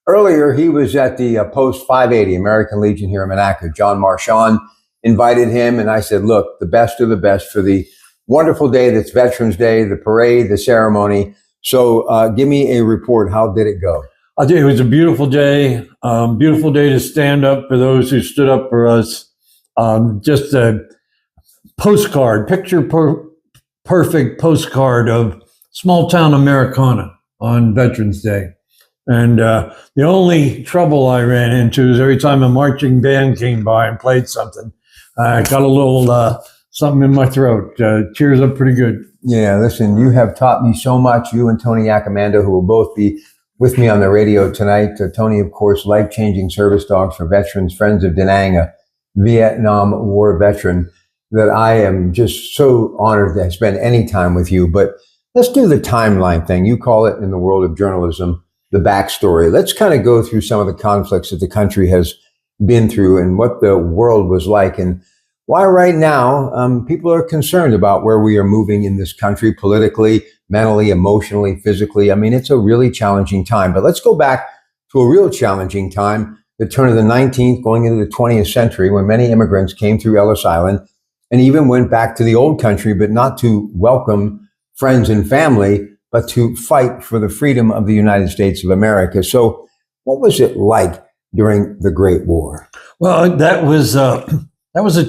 Earlier, he was at the Post 580 American Legion here in Monaco. John Marchand invited him, and I said, look, the best of the best for the wonderful day that's Veterans Day, the parade, the ceremony. So give me a report. How did it go? I think it was a beautiful day to stand up for those who stood up for us. Just a postcard, perfect postcard of small town Americana on Veterans Day. And the only trouble I ran into is every time a marching band came by and played something, I got a little something in my throat. Cheers up pretty good. Yeah, listen, you have taught me so much, you and Tony Accomando, who will both be with me on the radio tonight. Tony, of course, life-changing service dogs for veterans, Friends of Da Nang, a Vietnam War veteran, that I am just so honored to spend any time with you. But let's do the timeline thing. You call it in the world of journalism, the backstory. Let's kind of go through some of the conflicts that the country has been through and what the world was like, and why right now people are concerned about where we are moving in this country politically, mentally, emotionally, physically. I mean, it's a really challenging time. But let's go back to a real challenging time, the turn of the 19th, going into the 20th century, when many immigrants came through Ellis Island and even went back to the old country, but not to welcome friends and family, but to fight for the freedom of the United States of America. So what was it like during the Great War? Well, that was a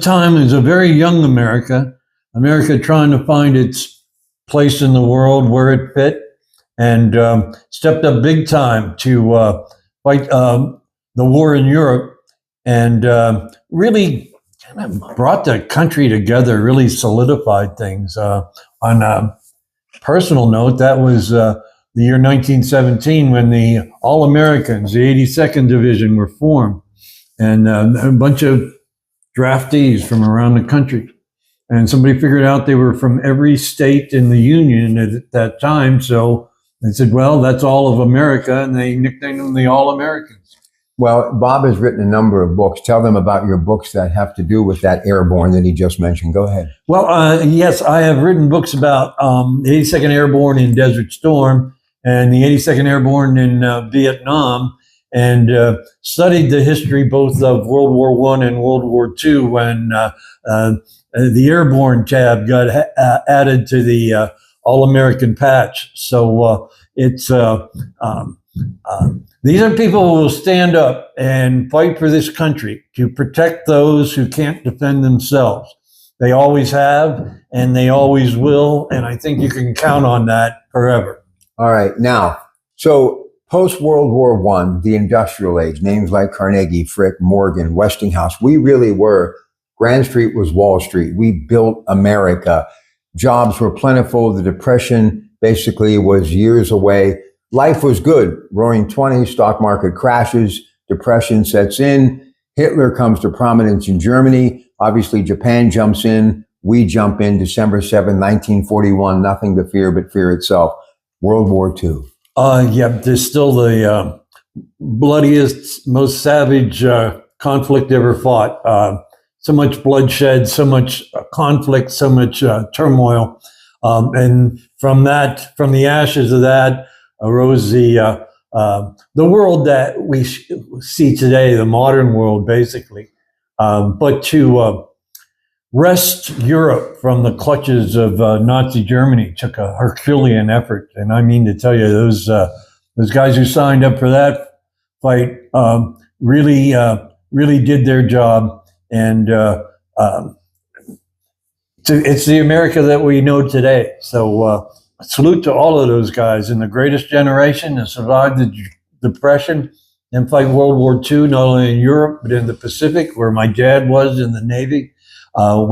time. It was a very young America trying to find its place in the world where it fit, and stepped up big time to fight the war in Europe, and really kind of brought the country together, really solidified things. On a personal note, that was the year 1917 when the All-Americans, the 82nd Division, were formed, and a bunch of draftees from around the country. And somebody figured out they were from every state in the Union at that time. So they said, well, that's all of America. And they nicknamed them the All-Americans. Well, Bob has written a number of books. Tell them about your books that have to do with that airborne that he just mentioned. Go ahead. Well, yes, I have written books about the 82nd Airborne in Desert Storm and the 82nd Airborne in Vietnam, and studied the history both of World War I and World War II when the airborne tab got added to the All-American patch. So it's these are people who will stand up and fight for this country to protect those who can't defend themselves. They always have, and they always will, and I think you can count on that forever. All right. Now, so post-World War I, the industrial age, names like Carnegie, Frick, Morgan, Westinghouse, we really were, Grand Street was Wall Street. We built America. Jobs were plentiful. The Depression basically was years away. Life was good. Roaring 20s, stock market crashes, Depression sets in. Hitler comes to prominence in Germany. Obviously, Japan jumps in. We jump in December 7, 1941. Nothing to fear but fear itself. World War II. Yeah, there's still the bloodiest, most savage conflict ever fought. So much bloodshed, so much conflict, so much turmoil. And from the ashes of that arose the world that we see today, the modern world, basically. But to wrest Europe from the clutches of Nazi Germany took a Herculean effort. And I mean to tell you, those guys who signed up for that fight really did their job. And it's the America that we know today. So salute to all of those guys in the greatest generation that survived the Depression and fight World War II, not only in Europe, but in the Pacific, where my dad was in the Navy. I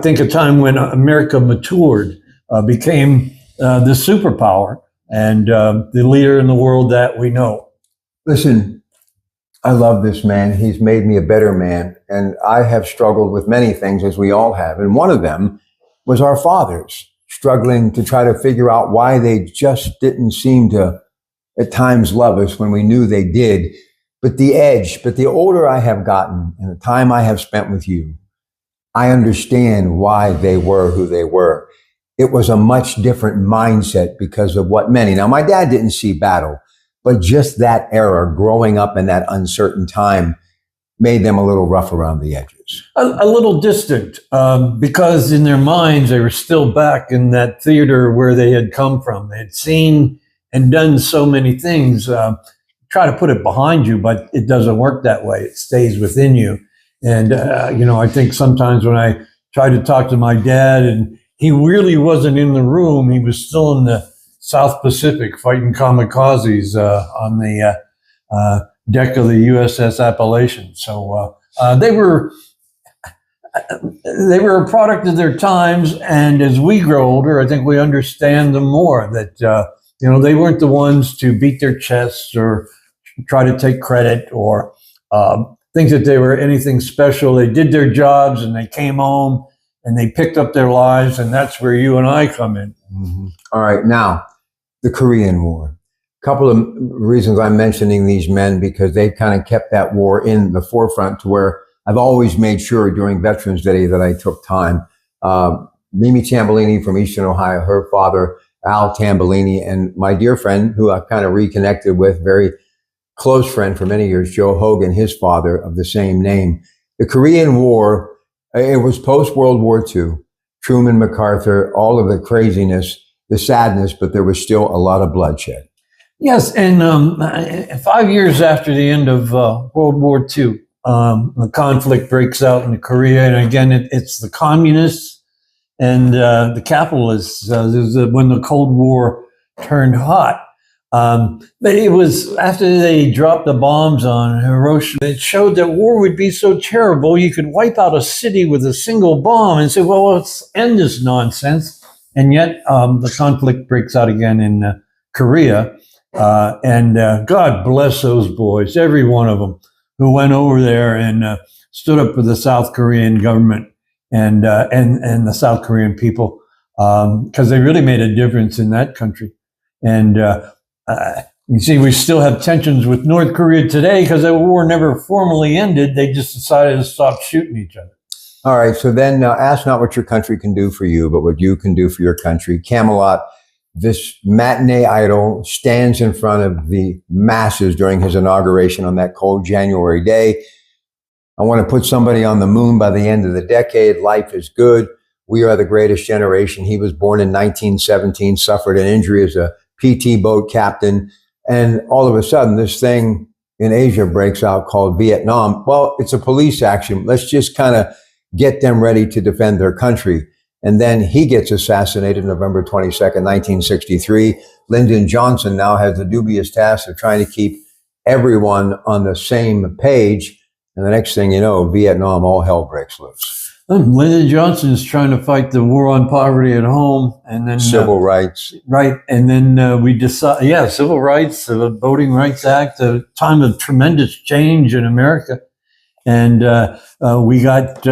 think a time when America matured, became the superpower and the leader in the world that we know. Listen, I love this man. He's made me a better man. And I have struggled with many things, as we all have. And one of them was our fathers struggling to try to figure out why they just didn't seem to, at times, love us when we knew they did. But the older I have gotten and the time I have spent with you, I understand why they were who they were. It was a much different mindset because of what many. Now, my dad didn't see battle, but just that era, growing up in that uncertain time, made them a little rough around the edges. A little distant, because in their minds they were still back in that theater where they had come from. They had seen and done so many things. Try to put it behind you, but it doesn't work that way. It stays within you. And I think sometimes when I try to talk to my dad, and he really wasn't in the room, he was still in the South Pacific fighting kamikazes on the deck of the USS Appalachian. So they were a product of their times, and as we grow older, I think we understand them more. That they weren't the ones to beat their chests or try to take credit or think that they were anything special. They did their jobs and they came home and they picked up their lives, and that's where you and I come in. Mm-hmm. All right, now the Korean War. Couple of reasons I'm mentioning these men, because they've kind of kept that war in the forefront, to where I've always made sure during Veterans Day that I took time. Mimi Tambellini from Eastern Ohio, her father, Al Tambellini, and my dear friend, who I've kind of reconnected with, very close friend for many years, Joe Hogan, his father of the same name. The Korean War, it was post-World War II, Truman, MacArthur, all of the craziness, the sadness, but there was still a lot of bloodshed. Yes, and 5 years after the end of World War II, the conflict breaks out in Korea, and again, it's the communists and the capitalists. When the Cold War turned hot, but it was after they dropped the bombs on Hiroshima. It showed that war would be so terrible you could wipe out a city with a single bomb and say, "Well, let's end this nonsense." And yet, the conflict breaks out again in Korea. And God bless those boys, every one of them, who went over there and stood up for the South Korean government and the South Korean people, because they really made a difference in that country. And you see, we still have tensions with North Korea today because the war never formally ended. They just decided to stop shooting each other. All right, so then ask not what your country can do for you, but what you can do for your country. Camelot. This matinee idol stands in front of the masses during his inauguration on that cold January day. I want to put somebody on the moon by the end of the decade. Life is good. We are the greatest generation. He was born in 1917, suffered an injury as a PT boat captain. And all of a sudden, this thing in Asia breaks out called Vietnam. Well, it's a police action. Let's just kind of get them ready to defend their country. And then he gets assassinated November 22nd, 1963. Lyndon Johnson now has the dubious task of trying to keep everyone on the same page. And the next thing you know, Vietnam, all hell breaks loose. Lyndon Johnson is trying to fight the war on poverty at home, and then civil rights. Right. And then we decide, civil rights, the Voting Rights Act, a time of tremendous change in America. And we got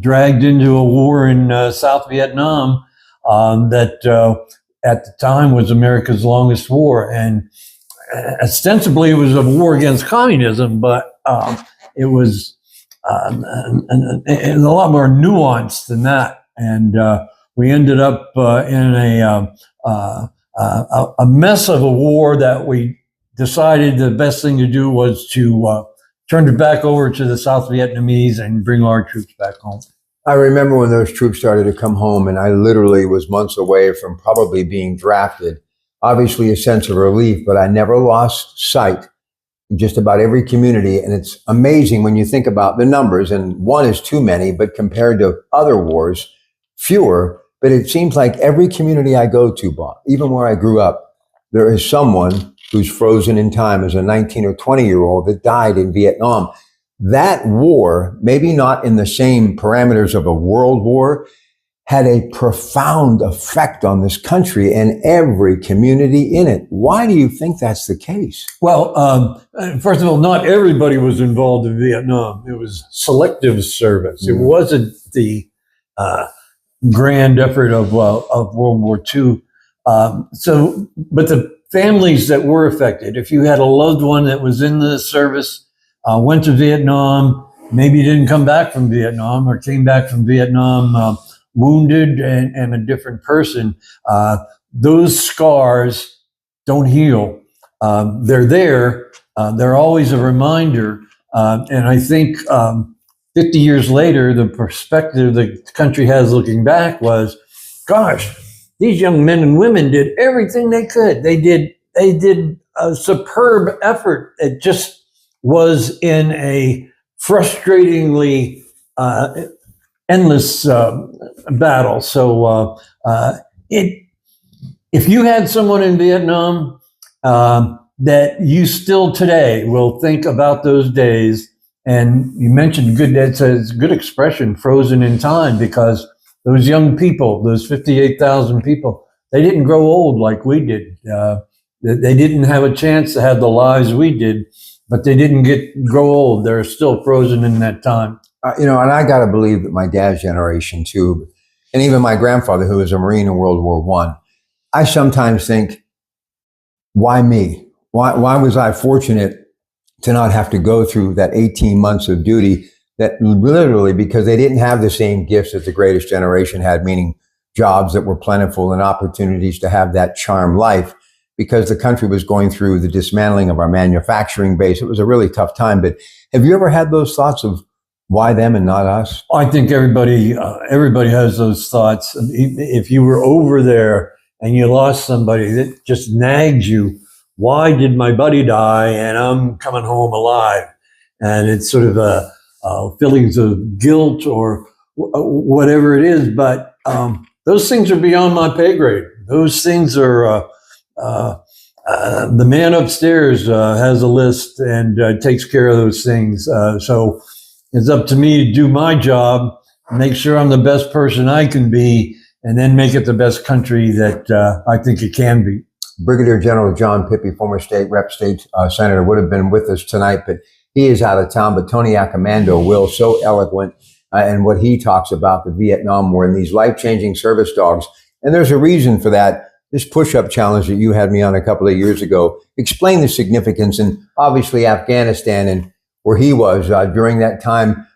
dragged into a war in South Vietnam that at the time was America's longest war. And ostensibly it was a war against communism, but it was a lot more nuanced than that. And we ended up in a mess of a war that we decided the best thing to do was to turned it back over to the South Vietnamese and bring our troops back home. I remember when those troops started to come home, and I literally was months away from probably being drafted. Obviously a sense of relief, but I never lost sight in just about every community. And it's amazing when you think about the numbers, and one is too many, but compared to other wars, fewer. But it seems like every community I go to, Bob, even where I grew up, there is someone who's frozen in time as a 19 or 20-year-old that died in Vietnam. That war, maybe not in the same parameters of a world war, had a profound effect on this country and every community in it. Why do you think that's the case? Well, first of all, not everybody was involved in Vietnam. It was selective service. It wasn't the grand effort of World War II. But the families that were affected, if you had a loved one that was in the service, went to Vietnam, maybe didn't come back from Vietnam or came back from Vietnam wounded and a different person, those scars don't heal they're there. They're always a reminder. And I think 50 years later, the perspective the country has looking back was, gosh, these young men and women did everything they could. They did a superb effort. It just was in a frustratingly endless battle. So if you had someone in Vietnam that you still today will think about those days, and you mentioned it's a good expression, frozen in time, because those young people, those 58,000 people, they didn't grow old like we did. They didn't have a chance to have the lives we did, but they didn't grow old. They're still frozen in that time. And I got to believe that my dad's generation too, and even my grandfather, who was a Marine in World War I sometimes think, why me? Why was I fortunate to not have to go through that 18 months of duty, that literally because they didn't have the same gifts that the greatest generation had, meaning jobs that were plentiful and opportunities to have that charmed life, because the country was going through the dismantling of our manufacturing base. It was a really tough time. But have you ever had those thoughts of why them and not us? I think everybody has those thoughts. If you were over there and you lost somebody, that just nags you. Why did my buddy die and I'm coming home alive? And it's sort of feelings of guilt or whatever it is. But those things are beyond my pay grade. Those things are, the man upstairs has a list and takes care of those things. So it's up to me to do my job, make sure I'm the best person I can be, and then make it the best country that I think it can be. Brigadier General John Pippy, former state rep, state senator, would have been with us tonight, but he is out of town. But Tony Accomando will, so eloquent in what he talks about the Vietnam War and these life-changing service dogs. And there's a reason for that. This push-up challenge that you had me on a couple of years ago, explain the significance, and obviously Afghanistan and where he was during that time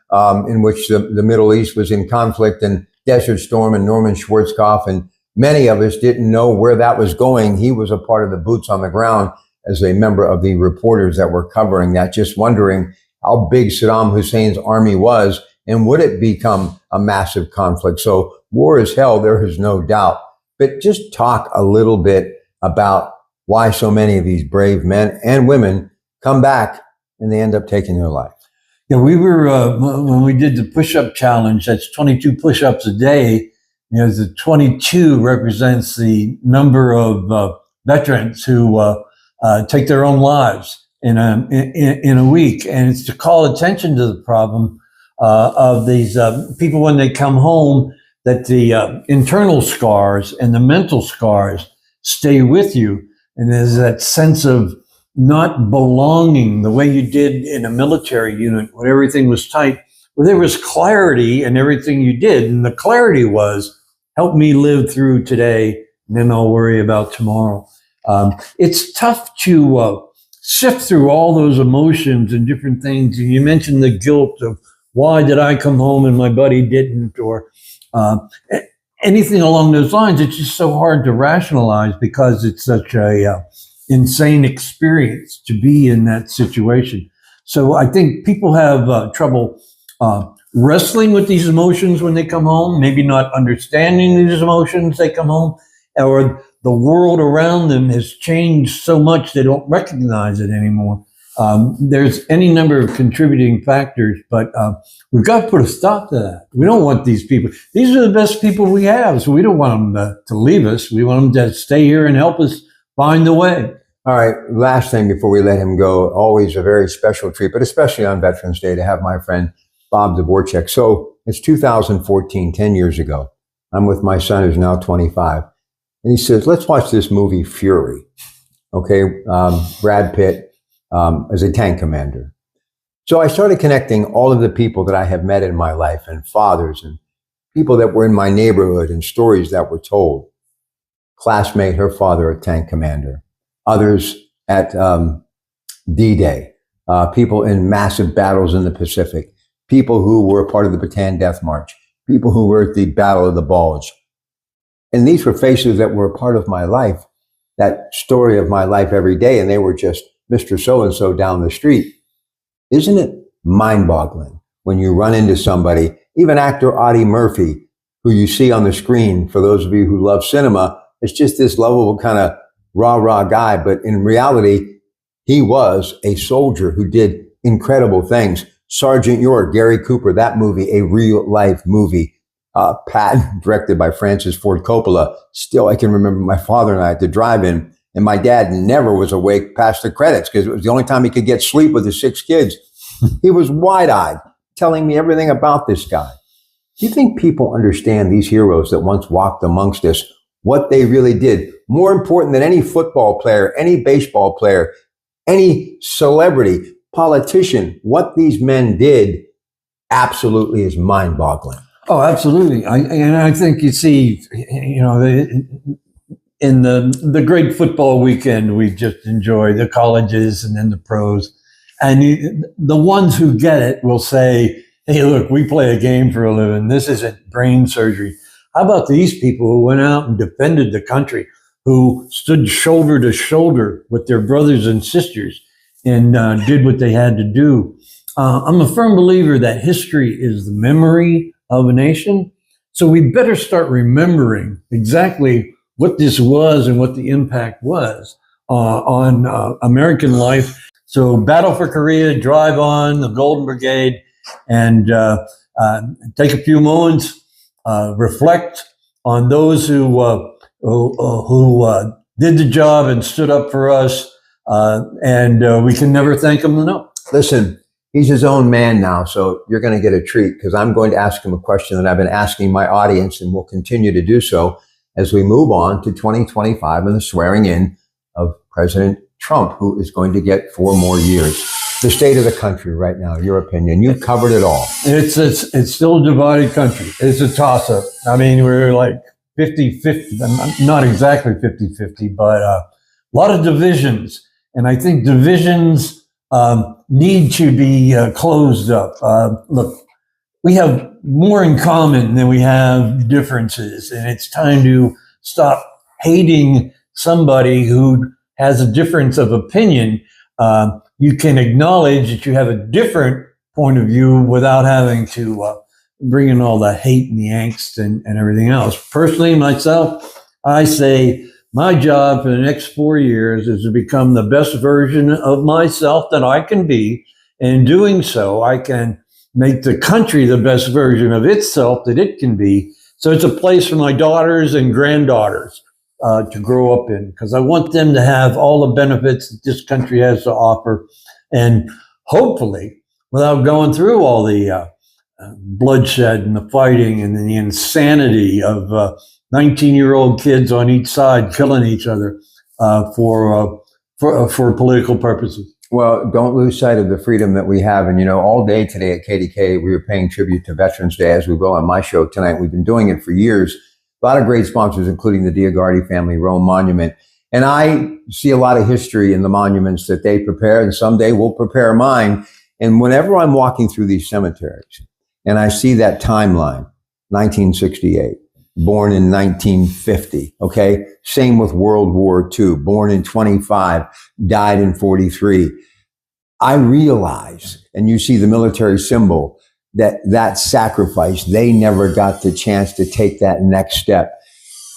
in which the Middle East was in conflict, and Desert Storm and Norman Schwarzkopf, and many of us didn't know where that was going. He was a part of the boots on the ground as a member of the reporters that were covering that, just wondering how big Saddam Hussein's army was and would it become a massive conflict. So war is hell, there is no doubt. But just talk a little bit about why so many of these brave men and women come back and they end up taking their life. Yeah, we were, when we did the push-up challenge, that's 22 push-ups a day. The 22 represents the number of veterans who take their own lives in a week. And it's to call attention to the problem of these people when they come home, that the internal scars and the mental scars stay with you. And there's that sense of not belonging the way you did in a military unit when everything was tight. Well, there was clarity in everything you did. And the clarity was, help me live through today, and then I'll worry about tomorrow. It's tough to sift through all those emotions and different things. And you mentioned the guilt of, why did I come home and my buddy didn't, or anything along those lines. It's just so hard to rationalize because it's such a insane experience to be in that situation. So I think people have trouble wrestling with these emotions when they come home, maybe not understanding these emotions they come home, or the world around them has changed so much they don't recognize it anymore. There's any number of contributing factors, but we've got to put a stop to that. We don't want these people. These are the best people we have, so we don't want them to leave us. We want them to stay here and help us find the way. All right, last thing before we let him go, always a very special treat, but especially on Veterans Day, to have my friend Bob Dvorchak. So it's 2014, 10 years ago. I'm with my son, who's now 25. And he says, let's watch this movie, Fury. Okay, Brad Pitt as a tank commander. So I started connecting all of the people that I have met in my life, and fathers and people that were in my neighborhood, and stories that were told. Classmate, her father, a tank commander. Others at D-Day. People in massive battles in the Pacific. People who were part of the Bataan Death March. People who were at the Battle of the Bulge. And these were faces that were a part of my life that story of my life every day, and they were just Mr. So-and-so down the street. Isn't it mind-boggling when you run into somebody, even actor Audie Murphy, who you see on the screen, for those of you who love cinema, it's just this lovable kind of rah-rah guy, but in reality, he was a soldier who did incredible things. Sergeant York, Gary Cooper, that movie, a real-life movie. Pratte, directed by Francis Ford Coppola. Still, I can remember my father and I at the drive-in, and my dad never was awake past the credits because it was the only time he could get sleep with his 6 kids. He was wide-eyed, telling me everything about this guy. Do you think people understand these heroes that once walked amongst us, what they really did? More important than any football player, any baseball player, any celebrity, politician, what these men did absolutely is mind-boggling. Oh, absolutely. I think you see, in the great football weekend we just enjoy, the colleges and then the pros, and the ones who get it will say, hey, look, we play a game for a living. This isn't brain surgery. How about these people who went out and defended the country, who stood shoulder to shoulder with their brothers and sisters and did what they had to do? I'm a firm believer that history is the memory of a nation. So we better start remembering exactly what this was and what the impact was on American life. So Battle for Korea, drive on, the Golden Brigade, and take a few moments, reflect on those who did the job and stood up for us, and we can never thank them enough. Listen, he's his own man now, so you're going to get a treat because I'm going to ask him a question that I've been asking my audience and will continue to do so as we move on to 2025 and the swearing in of President Trump, who is going to get 4 more years. The state of the country right now, your opinion. You've covered it all. It's still a divided country. It's a toss-up. I mean, we're like 50-50, not exactly 50-50, but a lot of divisions. And I think divisions need to be closed up. Look, we have more in common than we have differences, and it's time to stop hating somebody who has a difference of opinion. You can acknowledge that you have a different point of view without having to bring in all the hate and the angst and everything else. Personally, myself, I say my job for the next 4 years is to become the best version of myself that I can be. And in doing so, I can make the country the best version of itself that it can be. So it's a place for my daughters and granddaughters to grow up in, because I want them to have all the benefits that this country has to offer. And hopefully, without going through all the bloodshed and the fighting and the insanity of 19-year-old kids on each side killing each other for political purposes. Well, don't lose sight of the freedom that we have. And, all day today at KDK, we were paying tribute to Veterans Day, as we will on my show tonight. We've been doing it for years. A lot of great sponsors, including the Diagardi Family Rome Monument. And I see a lot of history in the monuments that they prepare, and someday we'll prepare mine. And whenever I'm walking through these cemeteries and I see that timeline, 1968, born in 1950, okay? Same with World War II, born in 25, died in 43. I realize, and you see the military symbol, that sacrifice, they never got the chance to take that next step.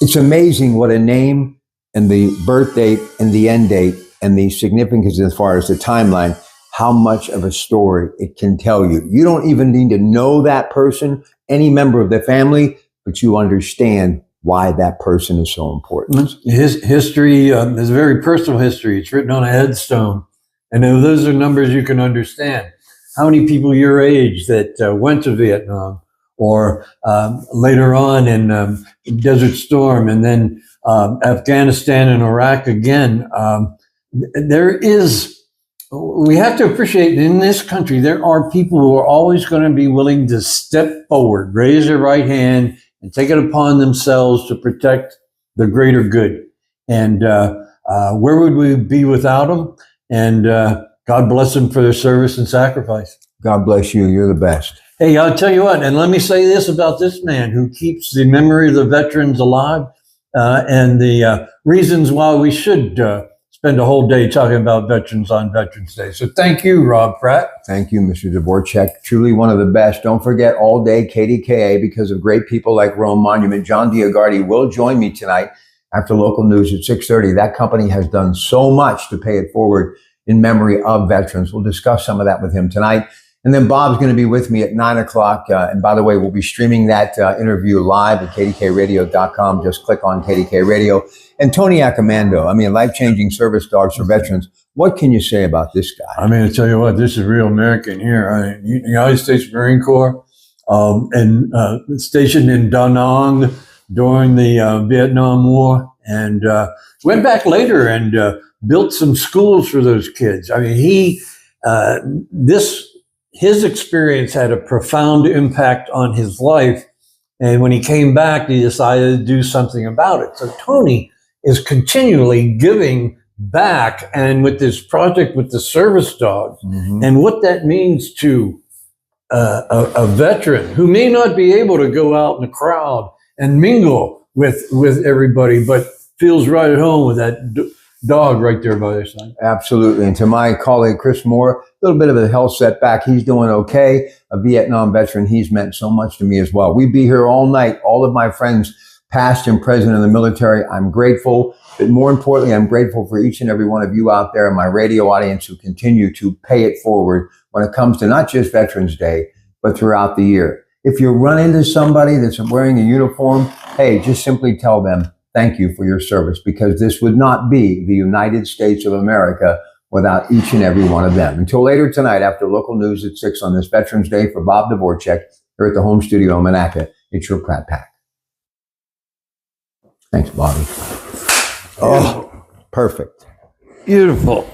It's amazing what a name and the birth date and the end date and the significance as far as the timeline, how much of a story it can tell you. You don't even need to know that person, any member of the family, but you understand why that person is so important. His history is a very personal history. It's written on a headstone. And those are numbers you can understand. How many people your age that went to Vietnam or later on in Desert Storm and then Afghanistan and Iraq again. We have to appreciate in this country, there are people who are always going to be willing to step forward, raise their right hand, and take it upon themselves to protect the greater good. And where would we be without them? And God bless them for their service and sacrifice. God bless you. You're the best. Hey, I'll tell you what, and let me say this about this man who keeps the memory of the veterans alive and the reasons why we should spend a whole day talking about veterans on Veterans Day. So thank you, Rob Pratt. Thank you, Mr. Dvorchak. Truly one of the best. Don't forget all day KDKA, because of great people like Rome Monument. John Diagardi will join me tonight after local news at 6:30. That company has done so much to pay it forward in memory of veterans. We'll discuss some of that with him tonight. And then Bob's going to be with me at 9 o'clock. And by the way, we'll be streaming that interview live at kdkradio.com. Just click on KDK Radio. And Tony Accomando, I mean, life-changing service dogs for veterans. What can you say about this guy? I mean, I tell you what, this is real American here. I mean, United States Marine Corps, and stationed in Da Nang during the Vietnam War, and went back later and built some schools for those kids. I mean, his experience had a profound impact on his life. And when he came back, he decided to do something about it. So Tony is continually giving back, and with this project with the service dogs, and what that means to a veteran who may not be able to go out in the crowd and mingle with everybody, but feels right at home with that dog right there by their side. Absolutely. And to my colleague, Chris Moore, a little bit of a health setback. He's doing okay. A Vietnam veteran. He's meant so much to me as well. We'd be here all night. All of my friends, past and present in the military, I'm grateful. But more importantly, I'm grateful for each and every one of you out there in my radio audience who continue to pay it forward when it comes to not just Veterans Day, but throughout the year. If you run into somebody that's wearing a uniform, hey, just simply tell them, thank you for your service, because this would not be the United States of America without each and every one of them. Until later tonight, after local news at 6 on this Veterans Day, for Bob Dvorchak here at the home studio in Monaca, it's your Pratt Pack. Thanks, Bobby. Oh, perfect. Beautiful.